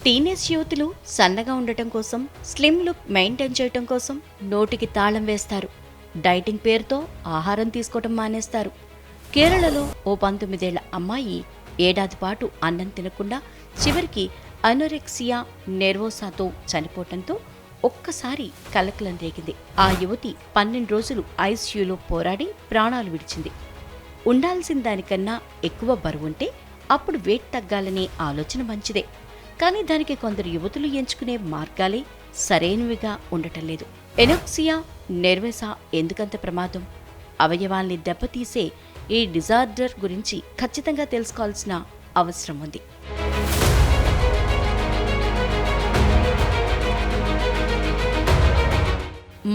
Teenage యువతులు సన్నగా ఉండటం కోసం, స్లిమ్ లుక్ మెయింటైన్ చేయటం కోసం నోటికి తాళం వేస్తారు. డైటింగ్ పేరుతో ఆహారం తీసుకోవటం మానేస్తారు. కేరళలో ఓ 19 ఏళ్ల అమ్మాయి ఏడాది పాటు అన్నం తినకుండా చివరికి అనోరెక్సియా నెర్వోసాతో చనిపోవటంతో ఒక్కసారి కలకలం రేగింది. ఆ యువతి 12 రోజులు ఐసీయూలో పోరాడి ప్రాణాలు విడిచింది. ఉండాల్సిన దానికన్నా ఎక్కువ బరువుంటే అప్పుడు వెయిట్ తగ్గాలనే ఆలోచన మంచిదే, కానీ దానికి కొందరు యువతులు ఎంచుకునే మార్గాలే సరైనవిగా ఉండటం లేదు. ఎనోక్సియా నెర్వోసా ఎందుకంత ప్రమాదం? అవయవాల్ని దెబ్బతీసే ఈ డిజార్డర్ గురించి ఖచ్చితంగా తెలుసుకోవాల్సిన అవసరం ఉంది.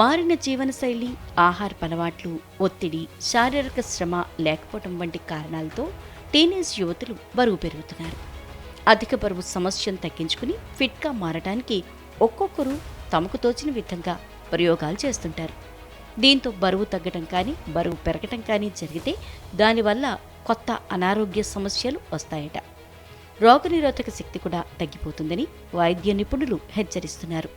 మారిన జీవనశైలి, ఆహారపు అలవాట్లు, ఒత్తిడి, శారీరక శ్రమ లేకపోవటం వంటి కారణాలతో టీనేజ్ యువతులు బరువు పెరుగుతున్నారు. అధిక బరువు సమస్యను తగ్గించుకుని ఫిట్గా మారటానికి ఒక్కొక్కరు తమకు తోచిన విధంగా ప్రయోగాలు చేస్తుంటారు. దీంతో బరువు తగ్గటం కానీ, బరువు పెరగటం కానీ జరిగితే దానివల్ల కొత్త అనారోగ్య సమస్యలు వస్తాయట. రోగనిరోధక శక్తి కూడా తగ్గిపోతుందని వైద్య నిపుణులు హెచ్చరిస్తున్నారు.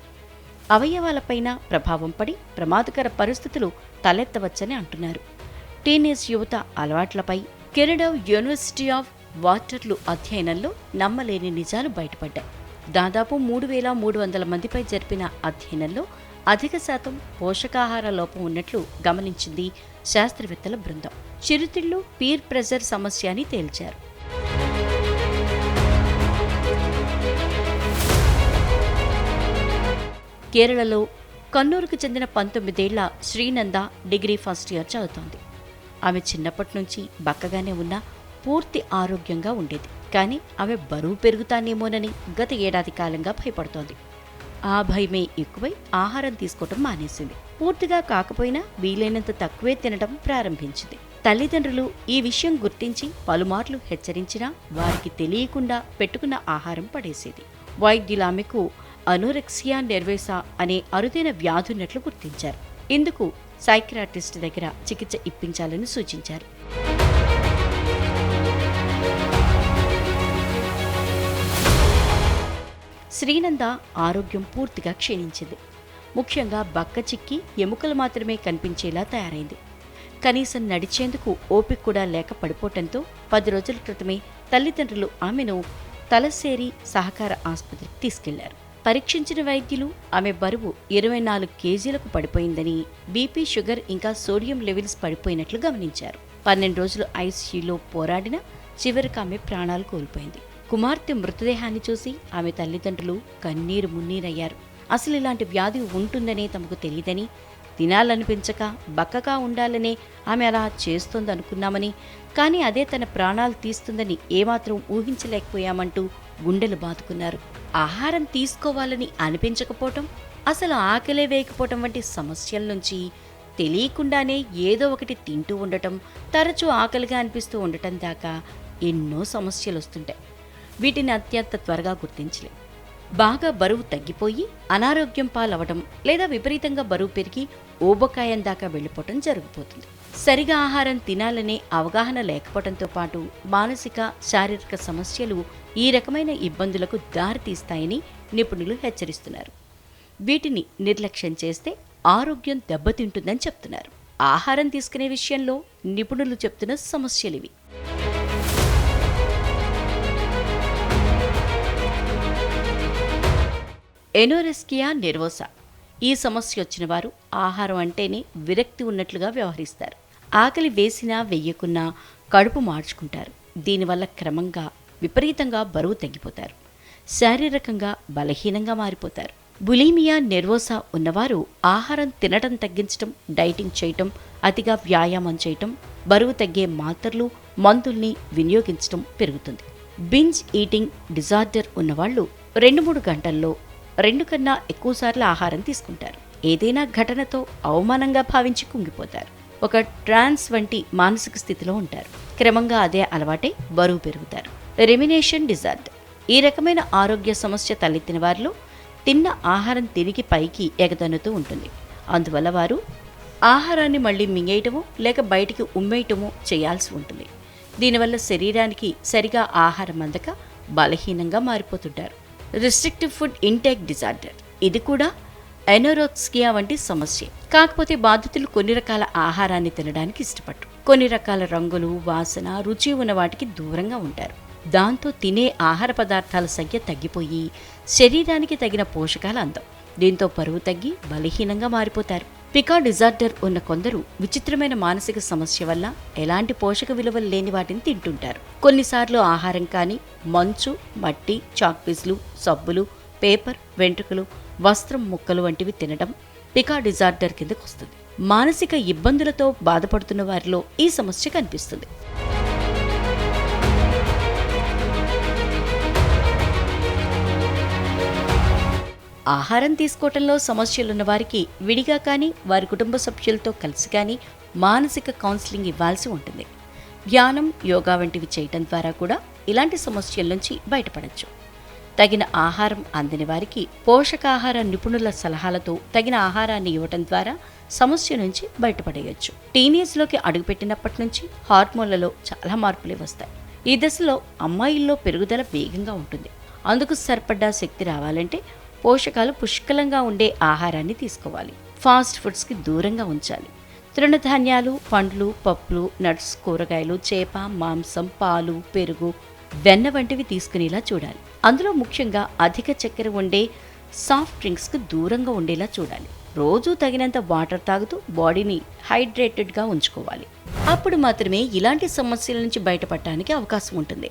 అవయవాలపైన ప్రభావం పడి ప్రమాదకర పరిస్థితులు తలెత్తవచ్చని అంటున్నారు. టీనేజ్ యువత అలవాట్లపై కెనడా యూనివర్సిటీ ఆఫ్ వాటర్లూ అధ్యయనంలో నమ్మలేని నిజాలు బయటపడ్డాయి. దాదాపు 3,300 మందిపై జరిపిన అధ్యయనంలో అధిక శాతం పోషకాహార లోపం ఉన్నట్లు గమనించింది శాస్త్రవేత్తల బృందం. చిరుతిళ్లు పీర్ ప్రెజర్ సమస్య అని తేల్చారు. కేరళలో కన్నూరుకు చెందిన 19 ఏళ్ల శ్రీనంద డిగ్రీ ఫస్ట్ ఇయర్ చదువుతోంది. ఆమె చిన్నప్పటి నుంచి బక్కగానే ఉన్నా పూర్తి ఆరోగ్యంగా ఉండేది. కానీ ఆమె బరువు పెరుగుతానేమోనని గత ఏడాది కాలంగా భయపడుతోంది. ఆ భయమే ఎక్కువై ఆహారం తీసుకోవటం మానేసింది. పూర్తిగా కాకపోయినా వీలైనంత తక్కువే తినడం ప్రారంభించింది. తల్లిదండ్రులు ఈ విషయం గుర్తించి పలుమార్లు హెచ్చరించినా వారికి తెలియకుండా పెట్టుకున్న ఆహారం పడేసేది. వైద్యులు ఆమెకు అనోరెక్సియా నెర్వోసా అనే అరుదైన వ్యాధున్నట్లు గుర్తించారు. ఇందుకు సైకియాట్రిస్ట్ దగ్గర చికిత్స ఇప్పించాలని సూచించారు. శ్రీనంద ఆరోగ్యం పూర్తిగా క్షీణించింది. ముఖ్యంగా బక్క చిక్కి ఎముకలు మాత్రమే కనిపించేలా తయారైంది. కనీసం నడిచేందుకు ఓపిక కూడా లేక పడిపోవటంతో 10 రోజుల క్రితమే తల్లిదండ్రులు ఆమెను తలసేరి సహకార ఆసుపత్రికి తీసుకెళ్లారు. పరీక్షించిన వైద్యులు ఆమె బరువు 24 కేజీలకు పడిపోయిందని, బీపీ, షుగర్ ఇంకా సోడియం లెవెల్స్ పడిపోయినట్లు గమనించారు. 12 రోజులు ఐసీయూలో పోరాడినా చివరికి ఆమె ప్రాణాలు కోల్పోయింది. కుమార్తె మృతదేహాన్ని చూసి ఆమె తల్లిదండ్రులు కన్నీరు మున్నీరయ్యారు. అసలు ఇలాంటి వ్యాధి ఉంటుందనే తమకు తెలియదని, తినాలనిపించక బక్కగా ఉండాలనే ఆమె అలా చేస్తోందనుకున్నామని, కానీ అదే తన ప్రాణాలు తీస్తుందని ఏమాత్రం ఊహించలేకపోయామంటూ గుండెలు బాదుకున్నారు. ఆహారం తీసుకోవాలని అనిపించకపోవటం, అసలు ఆకలే వేయకపోవటం వంటి సమస్యల నుంచి తెలియకుండానే ఏదో ఒకటి తింటూ ఉండటం, తరచూ ఆకలిగా అనిపిస్తూ ఉండటం దాకా ఎన్నో సమస్యలు వస్తుంటాయి. వీటిని అత్యంత త్వరగా గుర్తించలేం. బాగా బరువు తగ్గిపోయి అనారోగ్యం పాలవడం లేదా విపరీతంగా బరువు పెరిగి ఊబకాయం దాకా వెళ్ళిపోవటం జరిగిపోతుంది. సరిగా ఆహారం తినాలనే అవగాహన లేకపోవడంతో పాటు మానసిక, శారీరక సమస్యలు ఈ రకమైన ఇబ్బందులకు దారితీస్తాయని నిపుణులు హెచ్చరిస్తున్నారు. వీటిని నిర్లక్ష్యం చేస్తే ఆరోగ్యం దెబ్బతింటుందని చెప్తున్నారు. ఆహారం తీసుకునే విషయంలో నిపుణులు చెప్తున్న సమస్యలివి. Anorexia nervosa. ఈ సమస్య వచ్చిన వారు ఆహారం అంటేనే విరక్తి ఉన్నట్లుగా వ్యవహరిస్తారు. ఆకలి వేసినా వెయ్యకున్నా కడుపు మార్చుకుంటారు. దీనివల్ల క్రమంగా విపరీతంగా బరువు తగ్గిపోతారు. శారీరకంగా బలహీనంగా మారిపోతారు. బులిమియా నెర్వోసా ఉన్నవారు ఆహారం తినటం తగ్గించటం, డైటింగ్ చేయటం, అతిగా వ్యాయామం చేయటం, బరువు తగ్గే మాత్రలు, మందుల్ని వినియోగించటం పెరుగుతుంది. బింజ్ ఈటింగ్ డిజార్డర్ ఉన్నవాళ్లు 2-3 గంటల్లో 2 కన్నా ఎక్కువసార్లు ఆహారం తీసుకుంటారు. ఏదైనా ఘటనతో అవమానంగా భావించి కుంగిపోతారు. ఒక ట్రాన్స్ వంటి మానసిక స్థితిలో ఉంటారు. క్రమంగా అదే అలవాటై బరువు పెరుగుతారు. Remuneration disorder. ఈ రకమైన ఆరోగ్య సమస్య తలెత్తిన వారిలో తిన్న ఆహారం తిరిగి పైకి ఎగదన్నుతూ ఉంటుంది. అందువల్ల వారు ఆహారాన్ని మళ్లీ మింగేయటమో లేక బయటికి ఉమ్మేయటమో చేయాల్సి ఉంటుంది. దీనివల్ల శరీరానికి సరిగా ఆహారం అందక బలహీనంగా మారిపోతుంటారు. Restrictive food intake disorder. ఇది కూడా ఎనోరెక్సియా వంటి సమస్య. కాకపోతే బాధితులు కొన్ని రకాల ఆహారాన్ని తినడానికి ఇష్టపడరు. కొన్ని రకాల రంగులు, వాసన, రుచి ఉన్న వాటికి దూరంగా ఉంటారు. దాంతో తినే ఆహార పదార్థాల సంఖ్య తగ్గిపోయి శరీరానికి తగిన పోషకాలు అందం. దీంతో బరువు తగ్గి బలహీనంగా మారిపోతారు. పికా డిజార్డర్ ఉన్న కొందరు విచిత్రమైన మానసిక సమస్య వల్ల ఎలాంటి పోషక విలువలు లేని వాటిని తింటుంటారు. కొన్నిసార్లు ఆహారం కానీ మంచు, మట్టి, చాక్పీసులు, సబ్బులు, పేపర్, వెంట్రుకలు, వస్త్రం ముక్కలు వంటివి తినడం పికా డిజార్డర్ కిందకు వస్తుంది. మానసిక ఇబ్బందులతో బాధపడుతున్న వారిలో ఈ సమస్య కనిపిస్తుంది. ఆహారం తీసుకోవటంలో సమస్యలున్న వారికి విడిగా కానీ వారి కుటుంబ సభ్యులతో కలిసి కానీ మానసిక కౌన్సిలింగ్ ఇవ్వాల్సి ఉంటుంది. ధ్యానం, యోగా వంటివి చేయటం ద్వారా కూడా ఇలాంటి సమస్యల నుంచి బయటపడవచ్చు. తగిన ఆహారం అందని వారికి పోషకాహార నిపుణుల సలహాలతో తగిన ఆహారాన్ని ఇవ్వటం ద్వారా సమస్య నుంచి బయటపడేయచ్చు. టీనేజ్లోకి అడుగుపెట్టినప్పటి నుంచి హార్మోన్లలో చాలా మార్పులు వస్తాయి. ఈ దశలో అమ్మాయిల్లో పెరుగుదల వేగంగా ఉంటుంది. అందుకు సరిపడ్డ శక్తి రావాలంటే పోషకాలు పుష్కలంగా ఉండే ఆహారాన్ని తీసుకోవాలి. ఫాస్ట్ ఫుడ్స్కి దూరంగా ఉంచాలి. తృణధాన్యాలు, పండ్లు, పప్పులు, నట్స్, కూరగాయలు, చేప, మాంసం, పాలు, పెరుగు, వెన్న వంటివి తీసుకునేలా చూడాలి. అందులో ముఖ్యంగా అధిక చక్కెర ఉండే సాఫ్ట్ డ్రింక్స్కు దూరంగా ఉండేలా చూడాలి. రోజూ తగినంత వాటర్ తాగుతూ బాడీని హైడ్రేటెడ్గా ఉంచుకోవాలి. అప్పుడు మాత్రమే ఇలాంటి సమస్యల నుంచి బయటపడటానికి అవకాశం ఉంటుంది.